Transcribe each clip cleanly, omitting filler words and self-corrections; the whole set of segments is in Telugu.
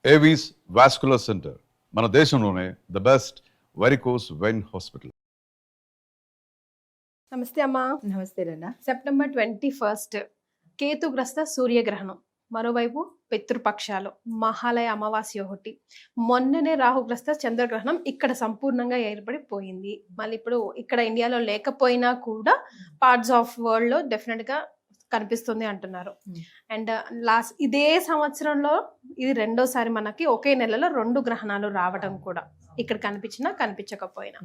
ఏవీస్ వాస్కులర్ సెంటర్ మన దేశంలోనే the best varicose vein hospital. నమస్తే అమ్మా. నమస్తే నాన్న. సెప్టెంబర్ 21 కేతుగ్రస్త సూర్యగ్రహణం, మరోవైపు పితృపక్షాలు, మహాలయ అమావాస్య ఒకటి, మొన్ననే రాహుగ్రస్త చంద్రగ్రహణం ఇక్కడ సంపూర్ణంగా ఏర్పడిపోయింది. మళ్ళీ ఇప్పుడు ఇక్కడ ఇండియాలో లేకపోయినా కూడా పార్ట్స్ ఆఫ్ వరల్డ్ లో డెఫినెట్ గా కనిపిస్తుంది అంటున్నారు. అండ్ ఇదే సంవత్సరంలో ఇది రెండోసారి మనకి ఒకే నెలలో 2 గ్రహణాలు రావడం కూడా ఇక్కడ కనిపించినా కనిపించకపోయినా.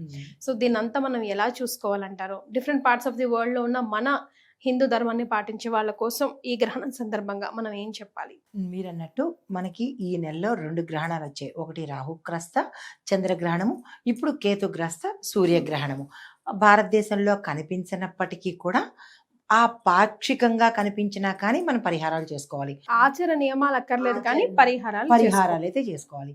సో దీని అంతా మనం ఎలా చూసుకోవాలంటారు? Different parts of the world లో ఉన్న మన హిందూ ధర్మాన్ని పాటించే వాళ్ళ కోసం ఈ గ్రహణం సందర్భంగా మనం ఏం చెప్పాలి? మీరు అన్నట్టు మనకి ఈ నెలలో 2 గ్రహణాలు వచ్చాయి. ఒకటి రాహుగ్రస్త చంద్రగ్రహణము, ఇప్పుడు కేతుగ్రస్త సూర్యగ్రహణము. భారతదేశంలో కనిపించినప్పటికీ కూడా ఆ పాక్షికంగా కనిపించినా కానీ మనం పరిహారాలు చేసుకోవాలి. ఆచార నియమాలు అక్కర్లేదు కానీ పరిహారాలు అయితే చేసుకోవాలి.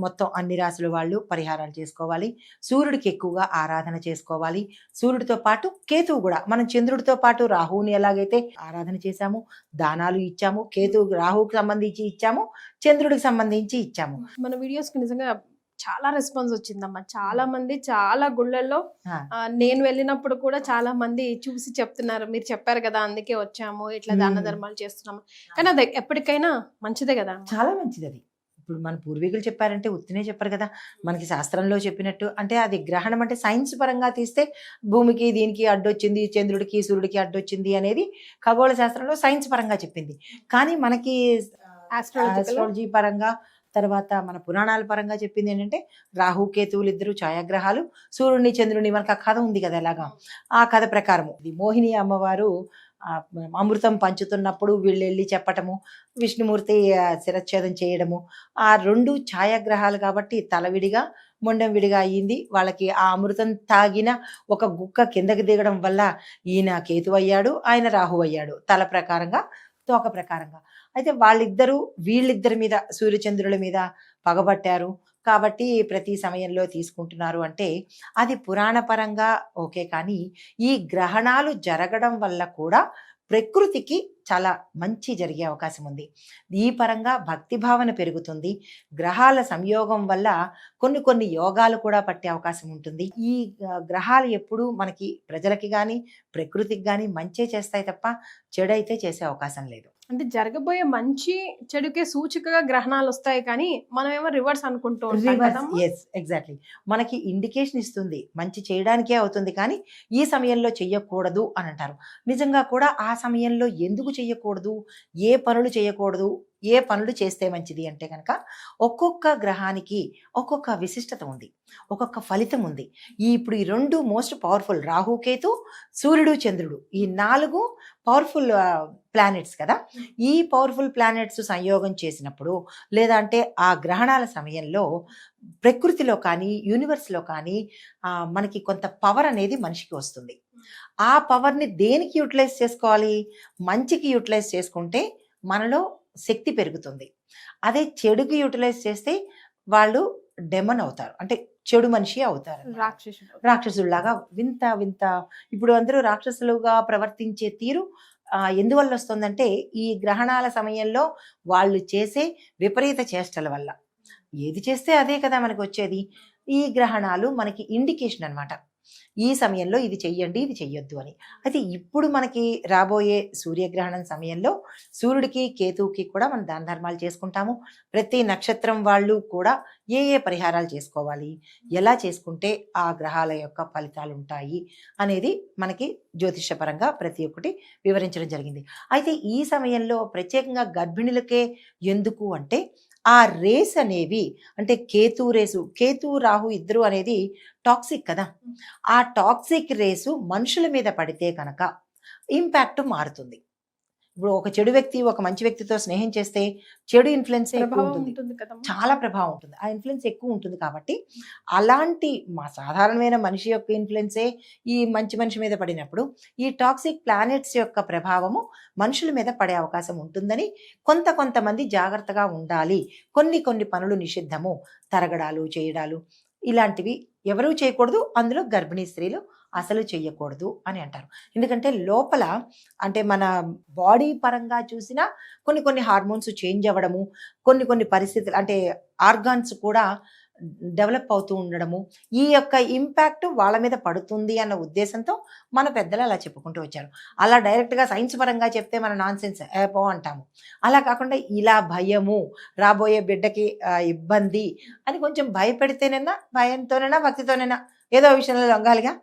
మొత్తం అన్ని రాశుల వాళ్ళు పరిహారాలు చేసుకోవాలి. సూర్యుడికి ఎక్కువగా ఆరాధన చేసుకోవాలి. సూర్యుడితో పాటు కేతువు కూడా, మనం చంద్రుడితో పాటు రాహువుని ఎలాగైతే ఆరాధన చేశాము, దానాలు ఇచ్చాము, రాహువుకి సంబంధించి ఇచ్చాము, చంద్రుడికి సంబంధించి ఇచ్చాము. మన వీడియోస్ కి నిజంగా చాలా రెస్పాన్స్ వచ్చిందమ్మా. చాలా మంది చాలా గుళ్ళల్లో నేను వెళ్ళినప్పుడు కూడా చాలా మంది చూసి చెప్తున్నారు, మీరు చెప్పారు కదా అందుకే వచ్చాము, ఇట్లా దాన ధర్మాలు చేస్తున్నాము. కానీ అది ఎప్పటికైనా మంచిదే కదా. చాలా మంచిది అది. ఇప్పుడు మన పూర్వీకులు చెప్పారంటే ఉత్తినే చెప్పారు కదా, మనకి శాస్త్రంలో చెప్పినట్టు. అంటే అది గ్రహణం అంటే సైన్స్ పరంగా తీస్తే భూమికి దీనికి అడ్డొచ్చింది, చంద్రుడికి సూర్యుడికి అడ్డొచ్చింది అనేది ఖగోళ శాస్త్రంలో సైన్స్ పరంగా చెప్పింది. కానీ మనకి ఆస్ట్రాలజీ పరంగా, తర్వాత మన పురాణాల పరంగా చెప్పింది ఏంటంటే రాహు కేతువులు ఇద్దరు ఛాయాగ్రహాలు, సూర్యుడిని చంద్రుడిని, మనకు ఆ కథ ఉంది కదా ఎలాగా, ఆ కథ ప్రకారము ఇది మోహిని అమ్మవారు అమృతం పంచుతున్నప్పుడు వీళ్ళు వెళ్ళి చెప్పటము, విష్ణుమూర్తి శిరచ్ఛేదం చేయడము, ఆ 2 ఛాయాగ్రహాలు కాబట్టి తలవిడిగా మొండం విడిగా అయ్యింది. వాళ్ళకి ఆ అమృతం తాగిన ఒక గుక్క కిందకి దిగడం వల్ల ఈయన కేతు అయ్యాడు, ఆయన రాహు అయ్యాడు, తల ప్రకారంగా తోక ప్రకారంగా. అయితే వీళ్ళిద్దరి మీద, సూర్యచంద్రుల మీద పగబట్టారు కాబట్టి ప్రతి సమయంలో తీసుకుంటున్నారు అంటే అది పురాణపరంగా ఓకే. కానీ ఈ గ్రహణాలు జరగడం వల్ల కూడా ప్రకృతికి చాలా మంచి జరిగే అవకాశం ఉంది. ఈ పరంగా భక్తి భావన పెరుగుతుంది. గ్రహాల సంయోగం వల్ల కొన్ని యోగాలు కూడా పట్టే అవకాశం ఉంటుంది. ఈ గ్రహాలు ఎప్పుడు మనకి ప్రజలకి కానీ ప్రకృతికి కానీ మంచే చేస్తాయి తప్ప చెడైతే చేసే అవకాశం లేదు. అంటే జరగబోయే మంచి చెడుకే సూచికగా గ్రహణాలు వస్తాయి కానీ మనం ఏమో రివర్స్ అనుకుంటూ ఉంటాం. ఎగ్జాక్ట్లీ. మనకి ఇండికేషన్ ఇస్తుంది, మంచి చేయడానికే అవుతుంది కానీ ఈ సమయంలో చెయ్యకూడదు అని అంటారు. నిజంగా కూడా ఆ సమయంలో ఎందుకు చెయ్యకూడదు, ఏ పనులు చేయకూడదు, ఏ పనులు చేస్తే మంచిది అంటే కనుక ఒక్కొక్క గ్రహానికి ఒక్కొక్క విశిష్టత ఉంది, ఒక్కొక్క ఫలితం ఉంది. ఇప్పుడు ఈ 2 మోస్ట్ పవర్ఫుల్, రాహుకేతు, సూర్యుడు, చంద్రుడు, ఈ 4 పవర్ఫుల్ ప్లానెట్స్ కదా. ఈ పవర్ఫుల్ ప్లానెట్స్ సంయోగం చేసినప్పుడు లేదా అంటే ఆ గ్రహణాల సమయంలో ప్రకృతిలో కానీ యూనివర్స్లో కానీ మనకి కొంత పవర్ అనేది మనిషికి వస్తుంది. ఆ పవర్ని దేనికి యూటిలైజ్ చేసుకోవాలి? మంచికి యూటిలైజ్ చేసుకుంటే మనలో శక్తి పెరుగుతుంది. అదే చెడుకి యూటిలైజ్ చేస్తే వాళ్ళు డెమన్ అవుతారు, అంటే చెడు మనిషి అవుతారు, రాక్షసుల్లాగా వింత. ఇప్పుడు అందరూ రాక్షసులుగా ప్రవర్తించే తీరు ఎందువల్ల వస్తుందంటే ఈ గ్రహణాల సమయంలో వాళ్ళు చేసే విపరీత చేష్టల వల్ల. ఏది చేస్తే అదే కదా మనకు వచ్చేది. ఈ గ్రహణాలు మనకి ఇండికేషన్ అన్నమాట, ఈ సమయంలో ఇది చెయ్యండి, ఇది చెయ్యొద్దు అని. అయితే ఇప్పుడు మనకి రాబోయే సూర్యగ్రహణం సమయంలో సూర్యుడికి కేతువుకి కూడా మనం దాన ధర్మాలు చేసుకుంటాము. ప్రతి నక్షత్రం వాళ్ళు కూడా ఏ పరిహారాలు చేసుకోవాలి, ఎలా చేసుకుంటే ఆ గ్రహాల యొక్క ఫలితాలు ఉంటాయి అనేది మనకి జ్యోతిషపరంగా ప్రతి ఒక్కటి వివరించడం జరిగింది. అయితే ఈ సమయంలో ప్రత్యేకంగా గర్భిణులకే ఎందుకు అంటే ఆ రేస్ అనేవి, అంటే కేతు రాహు ఇద్దరు అనేది టాక్సిక్ కదా. ఆ టాక్సిక్ రేసు మనుషుల మీద పడితే కనుక ఇంపాక్ట్ మారుతుంది. ఇప్పుడు ఒక చెడు వ్యక్తి ఒక మంచి వ్యక్తితో స్నేహం చేస్తే చెడు ఇన్ఫ్లుయెన్స్ ఎక్కువ ఉంటుంది, చాలా ప్రభావం ఉంటుంది, ఆ ఇన్ఫ్లుయెన్స్ ఎక్కువ ఉంటుంది. కాబట్టి అలాంటి మా సాధారణమైన మనిషి యొక్క ఇన్ఫ్లుయెన్సే ఈ మంచి మనిషి మీద పడినప్పుడు ఈ టాక్సిక్ ప్లానెట్స్ యొక్క ప్రభావము మనుషుల మీద పడే అవకాశం ఉంటుందని కొంతమంది జాగ్రత్తగా ఉండాలి. కొన్ని పనులు నిషిద్ధము, తరగడాలు చేయడాలు ఇలాంటివి ఎవరూ చేయకూడదు. అందులో గర్భిణీ స్త్రీలు అసలు చెయ్యకూడదు అని అంటారు. ఎందుకంటే లోపల అంటే మన బాడీ పరంగా చూసినా కొన్ని కొన్ని హార్మోన్స్ చేంజ్ అవ్వడము, కొన్ని కొన్ని పరిస్థితులు అంటే ఆర్గాన్స్ కూడా డెవలప్ అవుతూ ఉండడము, ఈ యొక్క ఇంపాక్ట్ వాళ్ళ మీద పడుతుంది అన్న ఉద్దేశంతో మన పెద్దలు అలా చెప్పుకుంటూ వచ్చారు. అలా డైరెక్ట్గా సైన్స్ పరంగా చెప్తే మన నాన్ సెన్స్ ఏపో అంటాము. అలా కాకుండా ఇలా భయము, రాబోయే బిడ్డకి ఇబ్బంది అని కొంచెం భయపెడితేనైనా, భయంతోనైనా భక్తితోనైనా ఏదో విషయంలో లొంగాలిగా,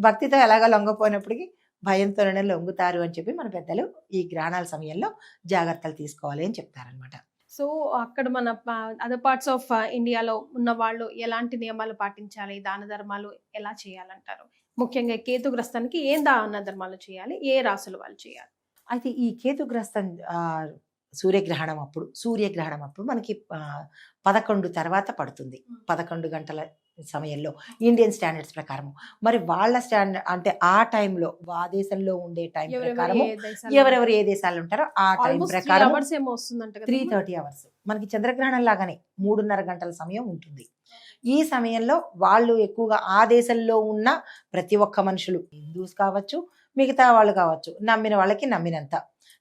భక్తితో ఎలాగా లొంగపోయినప్పటికీ భయంతోనే లొంగుతారు అని చెప్పి మన పెద్దలు ఈ గ్రహణాల సమయంలో జాగ్రత్తలు తీసుకోవాలి అని చెప్తారనమాట. సో అక్కడ మన అదర్ పార్ట్స్ ఆఫ్ ఇండియాలో ఉన్న వాళ్ళు ఎలాంటి నియమాలు పాటించాలి, దాన ధర్మాలు ఎలా చేయాలంటారు? ముఖ్యంగా కేతుగ్రస్తానికి ఏం దాన ధర్మాలు చేయాలి, ఏ రాసులు వాళ్ళు చేయాలి? అయితే ఈ కేతుగ్రస్తం సూర్యగ్రహణం అప్పుడు మనకి 11 తర్వాత పడుతుంది. 11 గంటల సమయంలో ఇండియన్ స్టాండర్డ్స్ ప్రకారము. మరి వాళ్ళ స్టాండర్డ్ అంటే ఆ టైంలో ఆ దేశంలో ఉండే టైం ప్రకారము ఎవరెవరు ఏ దేశాలు ఉంటారో ఆ టైం ప్రకారం 3:30 అవర్స్ మనకి చంద్రగ్రహణం లాగానే 3:30 గంటల సమయం ఉంటుంది. ఈ సమయంలో వాళ్ళు ఎక్కువగా ఆ దేశంలో ఉన్న ప్రతి ఒక్క మనుషులు, హిందూస్ కావచ్చు, మిగతా వాళ్ళు కావచ్చు, నమ్మిన వాళ్ళకి నమ్మినంత,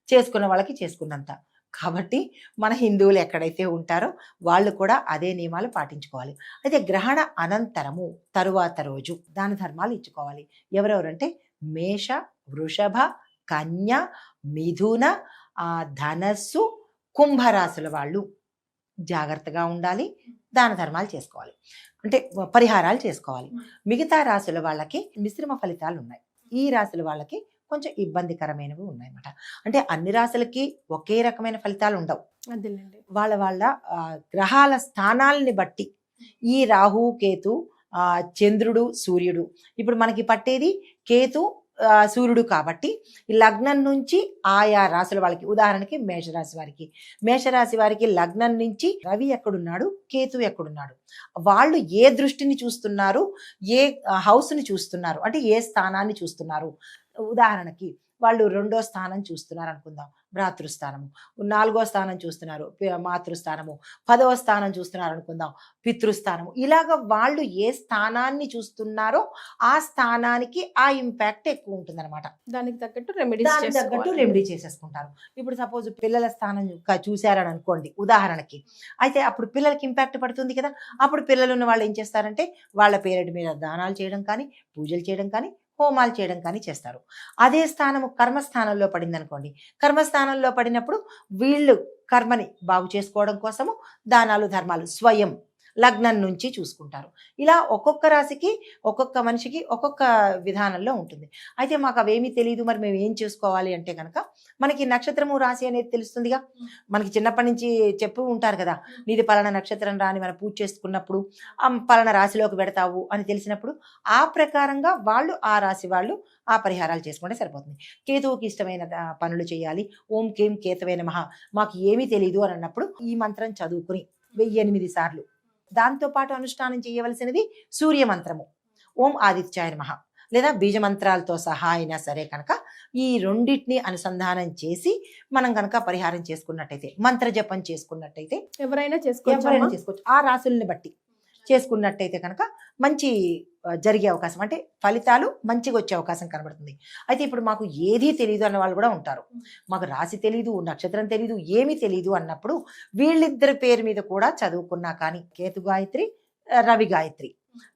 చేసుకున్న వాళ్ళకి చేసుకున్నంత. కాబట్టి మన హిందువులు ఎక్కడైతే ఉంటారో వాళ్ళు కూడా అదే నియమాలు పాటించుకోవాలి. అయితే గ్రహణ అనంతరము తరువాత రోజు దాన ధర్మాలు ఇచ్చుకోవాలి. ఎవరెవరంటే మేష, వృషభ, కన్య, మిథున, ధనస్సు, కుంభరాశుల వాళ్ళు జాగ్రత్తగా ఉండాలి, దాన ధర్మాలు చేసుకోవాలి, అంటే పరిహారాలు చేసుకోవాలి. మిగతా రాశుల వాళ్ళకి మిశ్రమ ఫలితాలు ఉన్నాయి. ఈ రాశుల వాళ్ళకి కొంచెం ఇబ్బందికరమైనవి ఉన్నాయన్నమాట. అంటే అన్ని రాశులకి ఒకే రకమైన ఫలితాలు ఉండవు. వాళ్ళ వాళ్ళ గ్రహాల స్థానాలని బట్టి ఈ రాహు, కేతు, చంద్రుడు, సూర్యుడు, ఇప్పుడు మనకి పట్టేది కేతు, సూర్యుడు కాబట్టి లగ్నం నుంచి ఆయా రాశుల వాళ్ళకి, ఉదాహరణకి మేషరాశి వారికి లగ్నం నుంచి రవి ఎక్కడున్నాడు, కేతు ఎక్కడున్నాడు, వాళ్ళు ఏ దృష్టిని చూస్తున్నారు, ఏ హౌస్ని చూస్తున్నారు, అంటే ఏ స్థానాన్ని చూస్తున్నారు. ఉదాహరణకి వాళ్ళు 2వ స్థానం చూస్తున్నారు అనుకుందాం, భ్రాతృస్థానము, 4వ స్థానం చూస్తున్నారు మాతృస్థానము, 10వ స్థానం చూస్తున్నారు అనుకుందాం పితృస్థానము. ఇలాగ వాళ్ళు ఏ స్థానాన్ని చూస్తున్నారో ఆ స్థానానికి ఆ ఇంపాక్ట్ ఎక్కువ ఉంటుంది అనమాట. దానికి తగ్గట్టు రెమెడీ చేసేసుకుంటారు. ఇప్పుడు సపోజ్ పిల్లల స్థానం చూశారని అనుకోండి ఉదాహరణకి, అయితే అప్పుడు పిల్లలకి ఇంపాక్ట్ పడుతుంది కదా. అప్పుడు పిల్లలు ఉన్న వాళ్ళు ఏం చేస్తారంటే వాళ్ళ పేరెంట్ మీద దానాలు చేయడం కానీ, పూజలు చేయడం కానీ, హోమాలు చేయడం కానీ చేస్తారు. అదే స్థానము కర్మస్థానంలో పడింది అనుకోండి, కర్మస్థానంలో పడినప్పుడు వీళ్ళు కర్మని బాగు చేసుకోవడం కోసము దానాలు ధర్మాలు స్వయం లగ్నం నుంచి చూసుకుంటారు. ఇలా ఒక్కొక్క రాశికి, ఒక్కొక్క మనిషికి ఒక్కొక్క విధానంలో ఉంటుంది. అయితే మాకు అవేమీ తెలియదు, మరి మేము ఏం చేసుకోవాలి అంటే కనుక మనకి నక్షత్రము రాశి అనేది తెలుస్తుందిగా. మనకి చిన్నప్పటి నుంచి చెప్పు ఉంటారు కదా, నీది పలానా నక్షత్రం రాని మనం పూజ చేసుకున్నప్పుడు పలానా రాశిలోకి పెడతావు అని తెలిసినప్పుడు ఆ ప్రకారంగా వాళ్ళు ఆ రాశి వాళ్ళు ఆ పరిహారాలు చేసుకుంటే సరిపోతుంది. కేతువుకి ఇష్టమైన పనులు చేయాలి. ఓం కేం కేతవే నమః మాకు ఏమీ తెలీదు అని అన్నప్పుడు ఈ మంత్రం చదువుకుని 1008 సార్లు, దాంతోపాటు అనుష్ఠానం చేయవలసినది సూర్య మంత్రము, ఓం ఆదిత్యాయ నమః, లేదా బీజ మంత్రాలతో సహా అయినా సరే కనుక ఈ రెండింటిని అనుసంధానం చేసి మనం కనుక పరిహారం చేసుకున్నట్టయితే, మంత్ర జపం చేసుకున్నట్టయితే ఎవరైనా చేసుకోవచ్చు. ఆ రాశుల్ని బట్టి చేసుకున్నట్టయితే కనుక మంచి జరిగే అవకాశం, అంటే ఫలితాలు మంచిగా వచ్చే అవకాశం కనబడుతుంది. అయితే ఇప్పుడు మాకు ఏదీ తెలియదు అన్న వాళ్ళు కూడా ఉంటారు. మాకు రాశి తెలీదు, నక్షత్రం తెలీదు, ఏమీ తెలీదు అన్నప్పుడు వీళ్ళిద్దరి పేరు మీద కూడా చదువుకున్నా కానీ కేతు గాయత్రి, రవి గాయత్రి,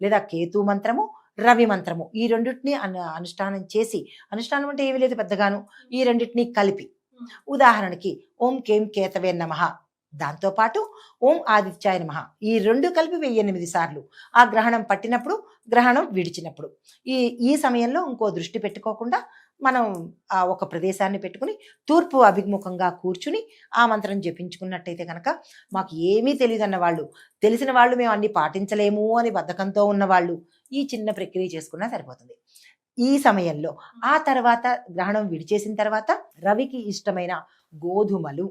లేదా కేతు మంత్రము, రవి మంత్రము, ఈ రెండింటిని అనుష్ఠానం చేసి, అనుష్ఠానం అంటే ఏమీ లేదు పెద్దగాను, ఈ రెండింటిని కలిపి ఉదాహరణకి ఓం కేం కేతవే నమః, దాంతోపాటు ఓం ఆదిత్యాయ నమః, ఈ 2 కలిపి 1008 సార్లు ఆ గ్రహణం పట్టినప్పుడు, గ్రహణం విడిచినప్పుడు ఈ సమయంలో ఇంకో దృష్టి పెట్టుకోకుండా మనం ఒక ప్రదేశాన్ని పెట్టుకుని తూర్పు అభిముఖంగా కూర్చుని ఆ మంత్రం జపించుకున్నట్టయితే కనుక మాకు ఏమీ తెలియదు అన్న వాళ్ళు, తెలిసిన వాళ్ళు మేము అన్ని పాటించలేము అని బద్ధకంతో ఉన్నవాళ్ళు ఈ చిన్న ప్రక్రియ చేసుకున్నా సరిపోతుంది. ఈ సమయంలో ఆ తర్వాత గ్రహణం విడిచేసిన తర్వాత రవికి ఇష్టమైన గోధుమలు,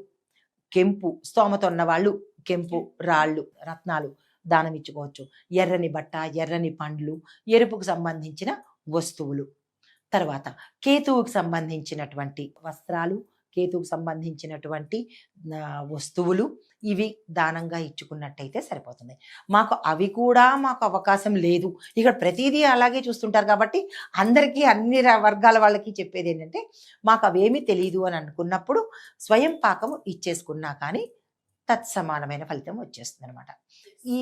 కెంపు, స్తోమత ఉన్న వాళ్ళు కెంపు రాళ్ళు, రత్నాలు దానం ఇచ్చుకోవచ్చు. ఎర్రని బట్ట, ఎర్రని పండ్లు, ఎరుపుకు సంబంధించిన వస్తువులు, తర్వాత కేతువుకి సంబంధించినటువంటి వస్త్రాలు, కేతుకు సంబంధించినటువంటి వస్తువులు ఇవి దానంగా ఇచ్చుకున్నట్టయితే సరిపోతుంది. అవి కూడా మాకు అవకాశం లేదు, ఇక్కడ ప్రతిదీ అలాగే చూస్తుంటారు కాబట్టి అందరికీ అన్ని వర్గాల వాళ్ళకి చెప్పేది ఏంటంటే, మాకు అవేమీ తెలియదు అని అనుకున్నప్పుడు స్వయం పాకము ఇచ్చేసుకున్నా కానీ తత్సమానమైన ఫలితం వచ్చేస్తుంది అనమాట. ఈ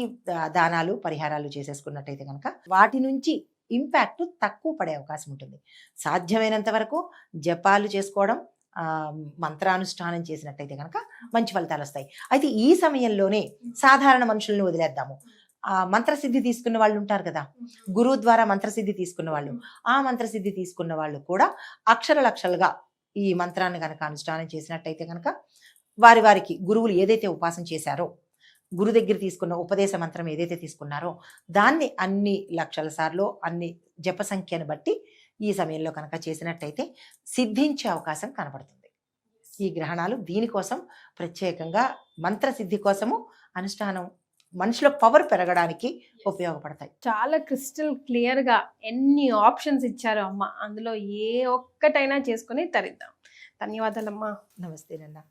దానాలు పరిహారాలు చేసేసుకున్నట్టయితే కనుక వాటి నుంచి ఇంపాక్ట్ తక్కువ పడే అవకాశం ఉంటుంది. సాధ్యమైనంత వరకు జపాలు చేసుకోవడం, మంత్రానుష్ఠానం చేసినట్టయితే కనుక మంచి ఫలితాలు వస్తాయి. అయితే ఈ సమయంలోనే సాధారణ మనుషులను వదిలేద్దాము. మంత్రసిద్ధి తీసుకున్న వాళ్ళు ఉంటారు కదా, గురువు ద్వారా మంత్రసిద్ధి తీసుకున్న వాళ్ళు, ఆ మంత్రసిద్ధి తీసుకున్న వాళ్ళు కూడా అక్షరలక్షలుగా ఈ మంత్రాన్ని కనుక అనుష్ఠానం చేసినట్టయితే కనుక వారికి గురువులు ఏదైతే ఉపాసన చేశారో, గురు దగ్గర తీసుకున్న ఉపదేశ మంత్రం ఏదైతే తీసుకున్నారో దాన్ని అన్ని లక్షల సార్లు అన్ని జప సంఖ్యను బట్టి ఈ సమయంలో కనుక చేసినట్టయితే సిద్ధించే అవకాశం కనబడుతుంది. ఈ గ్రహణాలు దీనికోసం ప్రత్యేకంగా మంత్రసిద్ధి కోసము అనుష్ఠానం మనిషిలో పవర్ పెరగడానికి ఉపయోగపడతాయి. చాలా క్రిస్టల్ క్లియర్ గా ఎన్ని ఆప్షన్స్ ఇచ్చారు అమ్మ, అందులో ఏ ఒక్కటైనా చేసుకుని తరిద్దాం. ధన్యవాదాలమ్మా. నమస్తే నందా.